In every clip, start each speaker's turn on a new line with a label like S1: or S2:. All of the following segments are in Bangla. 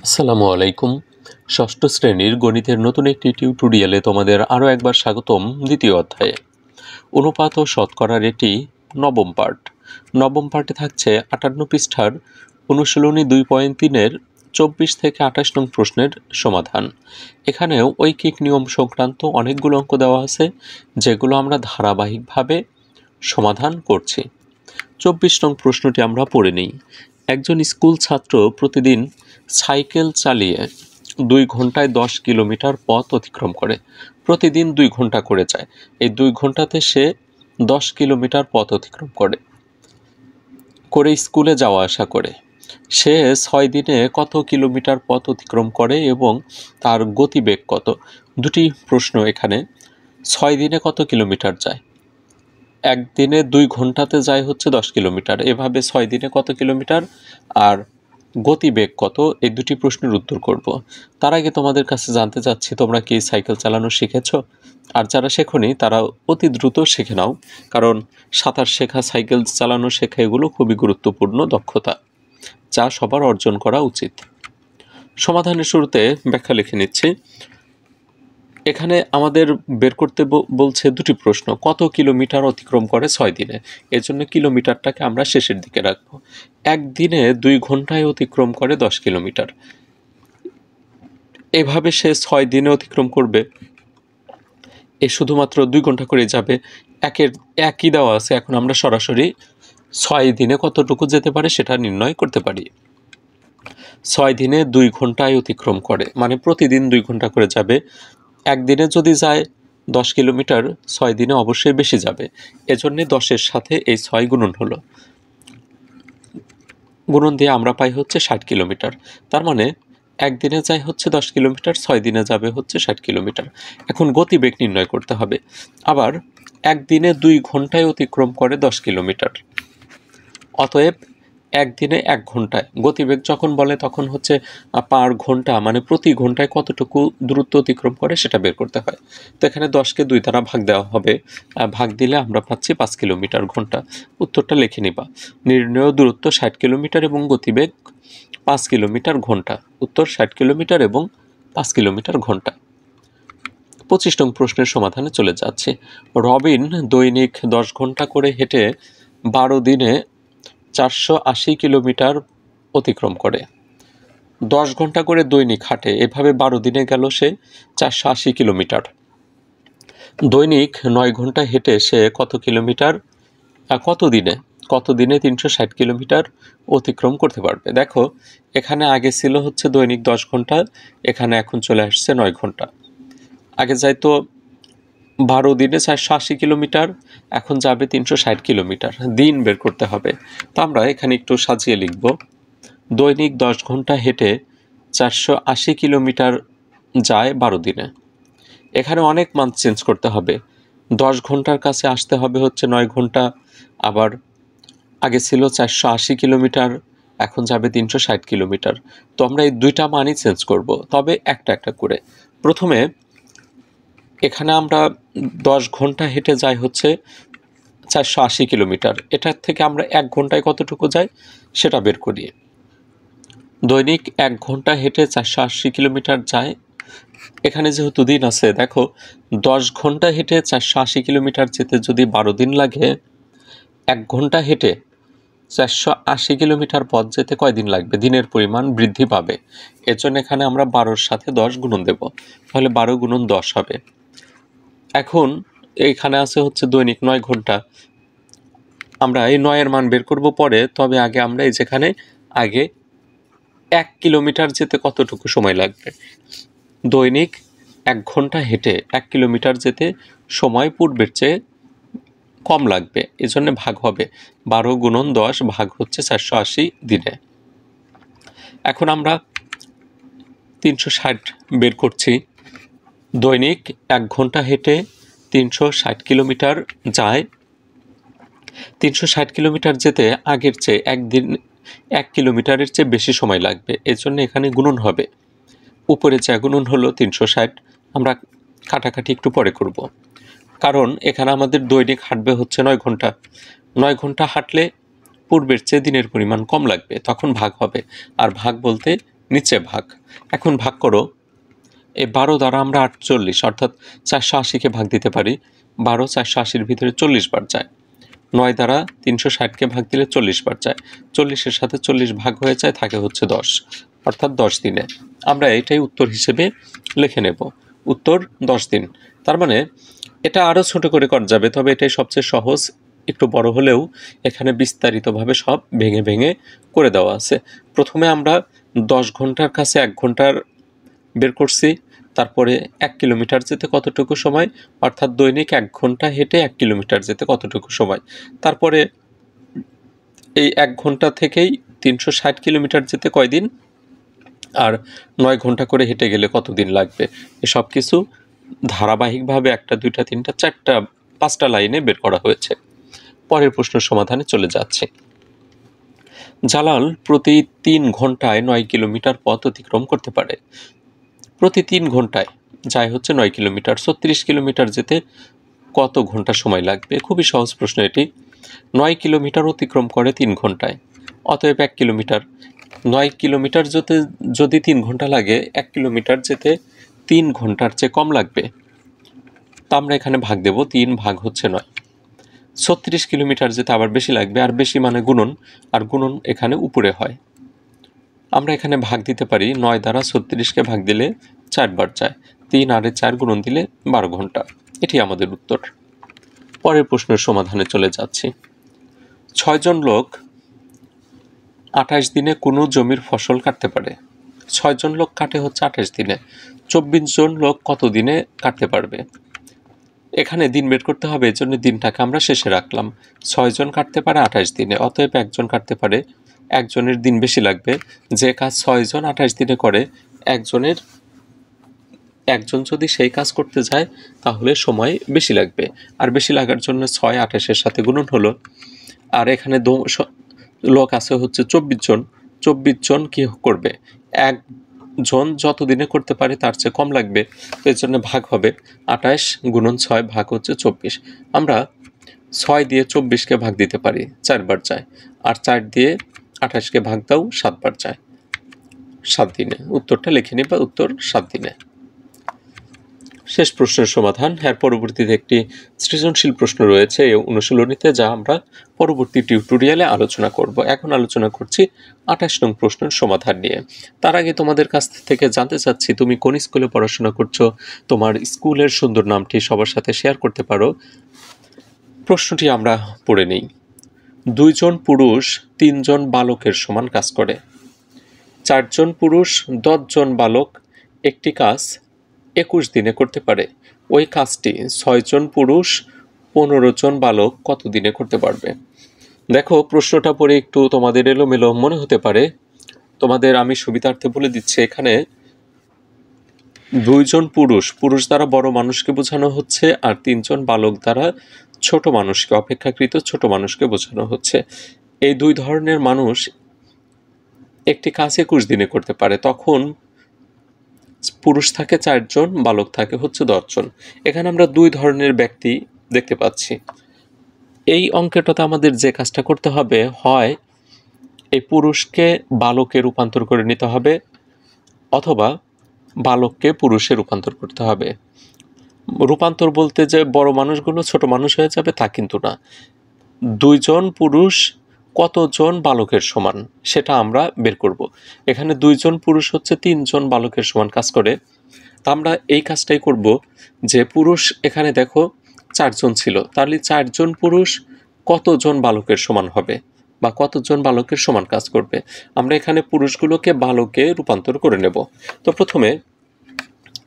S1: আসসালামু আলাইকুম। ষষ্ঠ শ্রেণীর গণিতের নতুন একটি টিউটোরিয়ালে তোমাদের আরও একবার স্বাগতম। দ্বিতীয় অধ্যায়ে অনুপাত ও শতকরার এটি নবম পার্টে থাকছে 58 পৃষ্ঠার অনুশীলনী 2.3-এর 24 থেকে 28 নং প্রশ্নের সমাধান। এখানেও ঐকিক নিয়ম সংক্রান্ত অনেকগুলো অঙ্ক দেওয়া আছে, যেগুলো আমরা ধারাবাহিকভাবে সমাধান করছি। 24 নং প্রশ্নটি আমরা পড়ে নিই। একজন স্কুল ছাত্র প্রতিদিন সাইকেল চালিয়ে 2 ঘন্টায় 10 কিলোমিটার পথ অতিক্রম করে। প্রতিদিন 2 ঘন্টা করে যায়। এই 2 ঘন্টাতে সে 10 কিলোমিটার পথ অতিক্রম করে স্কুলে যাওয়া আসা করে। সে 6 দিনে কত কিলোমিটার পথ অতিক্রম করে এবং তার গতিবেগ কত? দুটি প্রশ্ন এখানে। 6 দিনে কত কিলোমিটার যায়? একদিনে 2 ঘন্টাতে যায় হচ্ছে 10 কিলোমিটার। এভাবে 6 দিনে কত কিলোমিটার আর গতিবেগ কত? এই দুটি প্রশ্নের উত্তর করব। তার আগে তোমাদের কাছে জানতে চাচ্ছি, তোমরা কি সাইকেল চালানো শিখেছো? আর যারা শেখোনি তারা অতি দ্রুত শিখে নাও, কারণ সাঁতার শেখা, সাইকেল চালানো শেখা এগুলো খুবই গুরুত্বপূর্ণ দক্ষতা, যা সবার অর্জন করা উচিত। সমাধানের শুরুতে ব্যাখ্যা লিখে নিচ্ছি। এখানে আমাদের বের করতে বলছে দুটি প্রশ্ন। কত কিলোমিটার অতিক্রম করে 6 দিনে? এর জন্য কিলোমিটারটাকে আমরা শেষের দিকে রাখবো। একদিনে 2 ঘন্টায় অতিক্রম করে 10 কিলোমিটার। এভাবে সে 6 দিনে অতিক্রম করবে। এ শুধুমাত্র 2 ঘন্টা করে যাবে। একই দেওয়া আছে। এখন আমরা সরাসরি 6 দিনে কতটুকু যেতে পারে সেটা নির্ণয় করতে পারি। 6 দিনে 2 ঘন্টায় অতিক্রম করে, মানে প্রতিদিন 2 ঘন্টা করে যাবে। একদিনে যদি যায় 10 কিলোমিটার, 6 দিনে অবশ্যই বেশি যাবে। এজন্যে 10-এর সাথে এই 6 গুণন হলো। গুণন দিয়ে আমরা পাই হচ্ছে 60 কিলোমিটার। তার মানে একদিনে যায় হচ্ছে 10 কিলোমিটার, 6 দিনে যাবে হচ্ছে 60 কিলোমিটার। এখন গতিবেগ নির্ণয় করতে হবে। আবার একদিনে 2 ঘন্টায় অতিক্রম করে 10 কিলোমিটার। অতএব একদিনে 1 ঘন্টায় গতিবেগ যখন বলে তখন হচ্ছে পার ঘন্টা, মানে প্রতি ঘন্টায় কতটুকু দূরত্ব অতিক্রম করে সেটা বের করতে হয়। তো এখানে 10কে 2 দ্বারা ভাগ দেওয়া হবে। ভাগ দিলে আমরা পাচ্ছি 5 কিলোমিটার ঘন্টা। উত্তরটা লিখে নিবা। নির্ণেয় দূরত্ব 60 কিলোমিটার এবং গতিবেগ 5 কিলোমিটার ঘন্টা। উত্তর 60 কিলোমিটার এবং 5 কিলোমিটার ঘন্টা। 25 নং প্রশ্নের সমাধানে চলে যাচ্ছে। রবিন দৈনিক 10 ঘন্টা করে হেঁটে 12 দিনে 480 কিলোমিটার অতিক্রম করে। 10 ঘন্টা করে দৈনিক হাঁটে, এভাবে 12 দিনে গেল সে 480 কিলোমিটার। দৈনিক 9 ঘন্টা হেঁটে সে কত কিলোমিটার, কত দিনে 360 কিলোমিটার অতিক্রম করতে পারবে? দেখো, এখানে আগে ছিল হচ্ছে দৈনিক 10 ঘন্টা, এখানে এখন চলে আসছে 9 ঘন্টা। আগে যাইতো 12 দিনে 480 কিলোমিটার, এখন যাবে 360 কিলোমিটার। দিন বের করতে হবে। তো আমরা এখানে একটু সাজিয়ে লিখব। দৈনিক 10 ঘন্টা হেঁটে 480 কিলোমিটার যায় 12 দিনে। এখানে অনেক মান চেঞ্জ করতে হবে। 10 ঘন্টার কাছে আসতে হবে হচ্ছে 9 ঘন্টা। আবার আগে ছিল 480 কিলোমিটার, এখন যাবে 360 কিলোমিটার। তো আমরা এই দুইটা মানই চেঞ্জ করব, তবে একটা একটা করে। প্রথমে এখানে আমরা 10 ঘন্টা হেঁটে যাই হচ্ছে 480 কিলোমিটার। এটার থেকে আমরা 1 ঘন্টায় কতটুকু যাই সেটা বের করি। দৈনিক 1 ঘন্টা হেঁটে 480 কিলোমিটার যায়। এখানে যেহেতু দিন আছে, দেখো 10 ঘন্টা হেঁটে 480 কিলোমিটার যেতে যদি 12 দিন লাগে, 1 ঘন্টা হেঁটে 480 কিলোমিটার পথ যেতে কয়দিন লাগবে? দিনের পরিমাণ বৃদ্ধি পাবে। এর জন্য এখানে আমরা 12-র সাথে 10 গুণন দেব, তাহলে 12 গুণন 10 হবে। এখন এইখানে আছে হচ্ছে দৈনিক 9 ঘন্টা। আমরা এই 9-এর মান বের করব পরে, তবে আগে আমরা এই যেখানে আগে 1 কিলোমিটার যেতে কতটুকু সময় লাগবে। দৈনিক 1 ঘন্টা হেঁটে 1 কিলোমিটার যেতে সময় পূর্বের চেয়ে কম লাগবে, এজন্য ভাগ হবে। 12 গুণন 10 ভাগ হচ্ছে 480 দিনে। এখন আমরা 360 বের করছি। দৈনিক 1 ঘন্টা হেঁটে 360 কিলোমিটার যায়। 360 কিলোমিটার যেতে আগের চেয়ে একদিন 1 কিলোমিটারের চেয়ে বেশি সময় লাগবে, এজন্য এখানে গুণন হবে। উপরে যা গুণন হলো 360, আমরা কাটাকাটি একটু পরে করব, কারণ এখানে আমাদের দৈনিক হাঁটবে হচ্ছে 9 ঘন্টা। 9 ঘন্টা হাঁটলে পূর্বের চেয়ে দিনের পরিমাণ কম লাগবে, তখন ভাগ হবে। আর ভাগ বলতে নিচে ভাগ। এখন ভাগ করো, এই 12 দ্বারা আমরা 48 অর্থাৎ 480কে ভাগ দিতে পারি। 12 480-র ভিতরে 40 বার যায়। 9 দ্বারা 360কে ভাগ দিলে 40 বার যায়। 40-এর সাথে 40 ভাগ হয়ে যায়, থাকে হচ্ছে 10, অর্থাৎ 10 দিনে। আমরা এটাই উত্তর হিসেবে লিখে নেব, উত্তর 10 দিন। তার মানে এটা আরও ছোট করে করা যাবে, তবে এটাই সবচেয়ে সহজ। একটু বড় হলেও এখানে বিস্তারিতভাবে সব ভেঙে ভেঙে করে দেওয়া আছে। প্রথমে আমরা 10 ঘন্টার কাছে 1 ঘন্টার বের করছি, তারপরে 1 কিলোমিটার যেতে কতটুকু সময়, অর্থাৎ দৈনিক 1 ঘন্টা হেঁটে 1 কিলোমিটার যেতে কতটুকু সময়। তারপরে এই 1 ঘন্টা থেকেই 360 কিলোমিটার যেতে কয়দিন, আর 9 ঘন্টা করে হেঁটে গেলে কতদিন লাগবে। এসব কিছু ধারাবাহিকভাবে 1টা 2টা 3টা 4টা 5টা লাইনে বের করা হয়েছে। পরের প্রশ্ন সমাধানে চলে যাচ্ছে। জালাল প্রতি 3 ঘন্টায় 9 কিলোমিটার পথ অতিক্রম করতে পারে। প্রতি 3 ঘন্টায় যায় হচ্ছে 9 কিলোমিটার। 36 কিলোমিটার যেতে কত ঘন্টা সময় লাগবে? খুবই সহজ প্রশ্ন এটি। 9 কিলোমিটার অতিক্রম করে 3 ঘন্টায়, অতএব 1 কিলোমিটার। 9 কিলোমিটার যদি 3 ঘন্টা লাগে, 1 কিলোমিটার যেতে 3 ঘন্টার চেয়ে কম লাগবে। তা আমরা এখানে ভাগ দেব, 3 ভাগ হচ্ছে 9। 36 কিলোমিটার যেতে আবার বেশি লাগবে, আর বেশি মানে গুণন, আর গুণন এখানে উপরে হয়। আমরা এখানে ভাগ দিতে পারি, 9 দ্বারা 36কে ভাগ দিলে 4 বার যায়, 3 আর 4 গুণন দিলে 12 ঘন্টা। এটি আমাদের উত্তর। পরের প্রশ্নের সমাধানে চলে যাচ্ছি। 6 জন লোক 28 দিনে কোনো জমির ফসল কাটতে পারে। 6 জন লোক কাটে হচ্ছে 28 দিনে। 24 জন লোক কত দিনে কাটতে পারবে? এখানে দিন বের করতে হবে, এই জন্য দিনটাকে আমরা শেষে রাখলাম। 6 জন কাটতে পারে 28 দিনে, অতএব 1 জন কাটতে পারে। একজনের দিন বেশি লাগবে। যে কাজ 6 জন 28 দিনে করে, একজন যদি সেই কাজ করতে যায় তাহলে সময় বেশি লাগবে। আর বেশি লাগার জন্য 6 28-এর সাথে গুণন হলো। আর এখানে লোক আছে হচ্ছে 24 জন। 24 জন কি করবে? একজন যত দিনে করতে পারে তার চেয়ে কম লাগবে, এর জন্য ভাগ হবে। 28 গুণন 6 ভাগ হচ্ছে 24। আমরা 6 দিয়ে 24কে ভাগ দিতে পারি, 4 বার যায়। আর 4 দিয়ে 28কে ভাগ দাও, 7 বার যায়, 7 দিনে। উত্তরটা লিখে নিবা, উত্তর 7 দিনে। শেষ প্রশ্নের সমাধান। এর পরবর্তীতে একটি সৃজনশীল প্রশ্ন রয়েছে এই অনুশীলনীতে, যা আমরা পরবর্তী টিউটোরিয়ালে আলোচনা করব। এখন আলোচনা করছি 28 নং প্রশ্নের সমাধান নিয়ে। তার আগে তোমাদের কাছ থেকে জানতে চাচ্ছি, তুমি কোন স্কুলে পড়াশোনা করছো? তোমার স্কুলের সুন্দর নামটি সবার সাথে শেয়ার করতে পারো। প্রশ্নটি আমরা পড়ে নিই। 2 জন পুরুষ 3 জন বালকের সমান কাজ করে। 4 জন পুরুষ 10 জন বালক একটি কাজ 21 দিনে করতে পারে। ওই কাজটি 6 জন পুরুষ 15 জন বালক কত দিনে করতে পারবে? দেখো, প্রশ্নটা পড়ে একটু তোমাদের এলোমেলো মনে হতে পারে। তোমাদের আমি সুবিধার্থে বলে দিচ্ছি, এখানে 2 জন পুরুষ দ্বারা বড় মানুষকে বোঝানো হচ্ছে, আর 3 জন বালক দ্বারা ছোট মানুষকে, অপেক্ষাকৃত ছোট মানুষকে বোঝানো হচ্ছে। এই 2 ধরনের মানুষ একটি কাজ 21 দিনে করতে পারে। তখন পুরুষ থাকে 4 জন, বালক থাকে হচ্ছে 10 জন। এখানে আমরা 2 ধরনের ব্যক্তি দেখতে পাচ্ছি। এই অঙ্কটাতে আমাদের যে কাজটা করতে হবে, হয় এই পুরুষকে বালকে রূপান্তর করে নিতে হবে, অথবা বালককে পুরুষে রূপান্তর করতে হবে। রূপান্তর বলতে যে বড় মানুষগুলো ছোট মানুষ হয়ে যাবে তা কিন্তু না। 2 জন পুরুষ কতজন বালকের সমান সেটা আমরা বের করব। এখানে 2 জন পুরুষ হচ্ছে 3 জন বালকের সমান কাজ করে। তা আমরা এই কাজটাই করব, যে পুরুষ এখানে দেখো 4 জন ছিল, তাহলে 4 জন পুরুষ কতজন বালকের সমান হবে, বা কতজন বালকের সমান কাজ করবে। আমরা এখানে পুরুষগুলোকে বালকে রূপান্তর করে নেব। তো প্রথমে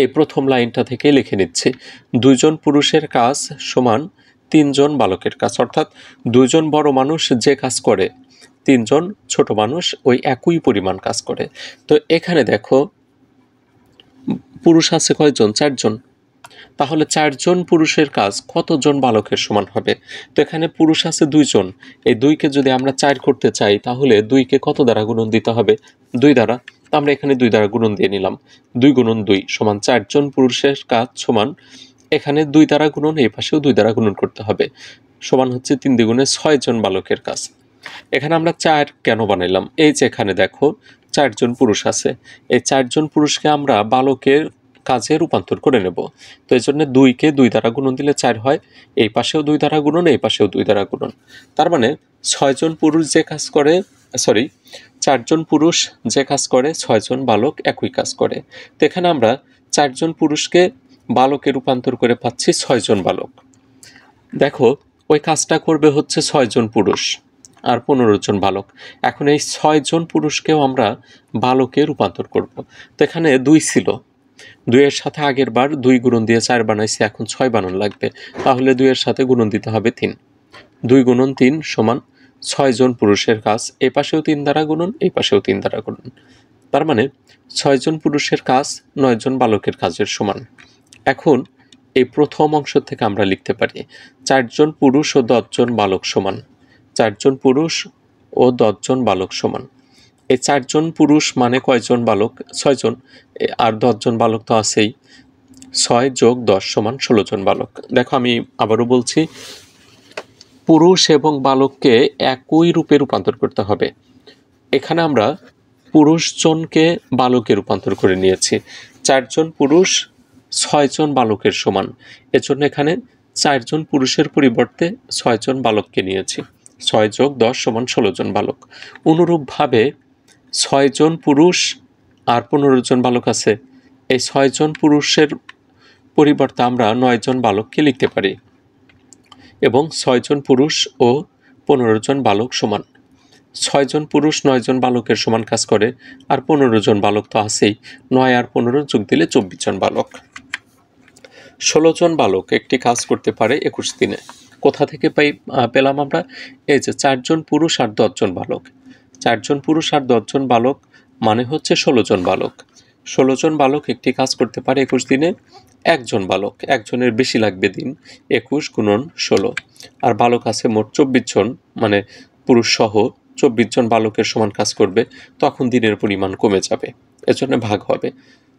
S1: এই প্রথম লাইনটা থেকে লিখে নিচ্ছি, 2 জন পুরুষের কাজ সমান 3 জন বালকের কাজ, অর্থাৎ 2 জন বড় মানুষ যে কাজ করে 3 জন ছোট মানুষ ওই একই পরিমাণ কাজ করে। তো এখানে দেখো পুরুষ আছে কয়জন? 4 জন। তাহলে 4 জন পুরুষের কাজ কতজন বালকের সমান হবে? তো এখানে পুরুষ আছে 2 জন, এই 2কে যদি আমরা 4 করতে চাই তাহলে 2কে কত দ্বারা গুণন দিতে হবে? 2 দ্বারা। আমরা এখানে 2 দ্বারা গুণন দিয়ে নিলাম। 2 গুণন 2 সমান 4 জন পুরুষের কাজ সমান, এখানে 2 দ্বারা গুণন, এই পাশেও 2 দ্বারা গুণন করতে হবে, সমান হচ্ছে 3 দ্বিগুণে 6 জন বালকের কাজ। এখানে আমরা 4 কেন বানাইলাম? এই যে এখানে দেখো 4 জন পুরুষ আছে, এই 4 জন পুরুষকে আমরা বালকের কাজে রূপান্তর করে নেব। তো এই জন্য 2কে 2 দ্বারা গুণন দিলে 4 হয়, এই পাশেও 2 দ্বারা গুণন, এই পাশেও 2 দ্বারা গুণন। তার মানে 6 জন পুরুষ যে কাজ করে, 4 জন পুরুষ যে কাজ করে 6 জন বালক একই কাজ করে। তো এখানে আমরা 4 জন পুরুষকে বালকে রূপান্তর করে পাচ্ছি 6 জন বালক। দেখো ওই কাজটা করবে হচ্ছে 6 জন পুরুষ আর 15 জন বালক। এখন এই 6 জন পুরুষকেও আমরা বালকে রূপান্তর করব। তো এখানে 2 ছিল, 2-এর সাথে আগের বার 2 গুণন দিয়ে 4 বানাইছি, এখন 6 বানান লাগবে, তাহলে 2-এর সাথে গুণন দিতে হবে 3। 2 গুণন 3 সমান 6 জন পুরুষের কাজ, এই পাশেও 3 দ্বারা গুণন, এই পাশেও 3 দ্বারা গুণন। তার মানে 6 জন পুরুষের কাজ 9 জন বালকের কাজের সমান। এখন এই প্রথম অংশ থেকে আমরা লিখতে পারি 4 জন পুরুষ ও 10 জন বালক সমান, 4 জন পুরুষ ও 10 জন বালক সমান। এই 4 জন পুরুষ মানে কয়জন বালক? 6 জন, আর 10 জন বালক তো আছেই, 6 যোগ 10 সমান 16 জন বালক। দেখো আমি আবারও বলছি, পুরুষ এবং বালককে একই রূপে রূপান্তর করতে হবে। এখানে আমরা পুরুষজনকে বালকে রূপান্তর করে নিয়েছি, 4 জন পুরুষ 6 জন বালকের সমান, এজন্য এখানে 4 জন পুরুষের পরিবর্তে 6 জন বালককে নিয়েছি। 6 যোগ 10 সমান 16 জন বালক। অনুরূপভাবে 6 জন পুরুষ আর 15 জন বালক আছে, এই 6 জন পুরুষের পরিবর্তে আমরা 9 জন বালককে লিখতে পারি এবং 6 জন পুরুষ ও 15 জন বালক সমান। 6 জন পুরুষ 9 জন বালকের সমান কাজ করে, আর 15 জন বালক তো আছেই, 9 আর 15 যোগ দিলে 24 জন বালক। 16 জন বালক একটি কাজ করতে পারে 21 দিনে। কোথা থেকে পেলাম আমরা? এই যে 4 জন পুরুষ আর 10 জন বালক, 4 জন পুরুষ আর 10 জন বালক মানে হচ্ছে 16 জন বালক। 16 জন বালক একটি কাজ করতে পারে 21 দিনে, 1 জন বালক, একজনের বেশি লাগবে দিন, 21 গুণন 16, আর বালক আছে মোট 24 জন, মানে পুরুষ সহ 24 জন বালকের সমান কাজ করবে, তখন দিনের পরিমাণ কমে যাবে, এজন্য ভাগ হবে।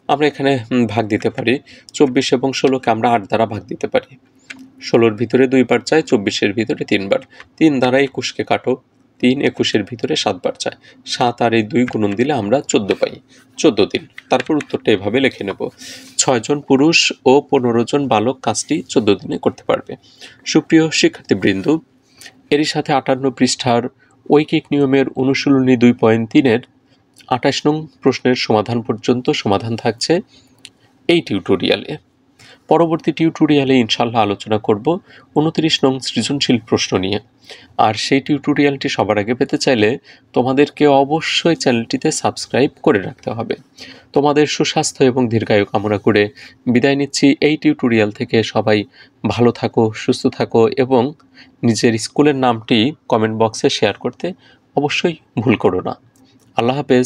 S1: আমরা এখানে ভাগ দিতে পারি, 24 এবং 16কে আমরা 8 দ্বারা ভাগ দিতে পারি। 16-র ভিতরে 2 বার যায়, 24-এর ভিতরে 3 বার, 3 দ্বারা 21কে কাটো, 3 21-এর ভিতরে 7 বার যায়, 7 আর এই 2 গুণন দিলে আমরা 14 পাই, 14 দিন। তারপর উত্তরটা এভাবে লিখে নেব, 6 জন পুরুষ ও 15 জন বালক কাজটি 14 দিনে করতে পারবে। সুপ্রিয় শিক্ষার্থীবৃন্দ, এরই সাথে 58 পৃষ্ঠার ঐকিক নিয়মের অনুশীলনী 2.3-এর 28 নং প্রশ্নের সমাধান পর্যন্ত সমাধান থাকছে এই টিউটোরিয়ালে। পরবর্তী টিউটোরিয়ালে ইনশাল্লাহ আলোচনা করব 29 নং সৃজনশীল প্রশ্ন নিয়ে। আর সেই টিউটোরিয়ালটি সবার আগে পেতে চাইলে তোমাদেরকে অবশ্যই চ্যানেলটিতে সাবস্ক্রাইব করে রাখতে হবে। তোমাদের সুস্বাস্থ্য এবং দীর্ঘায়ু কামনা করে বিদায় নিচ্ছি এই টিউটোরিয়াল থেকে। সবাই ভালো থাকো, সুস্থ থাকো এবং নিজের স্কুলের নামটি কমেন্ট বক্সে শেয়ার করতে অবশ্যই ভুল করো না। আল্লাহ হাফেজ।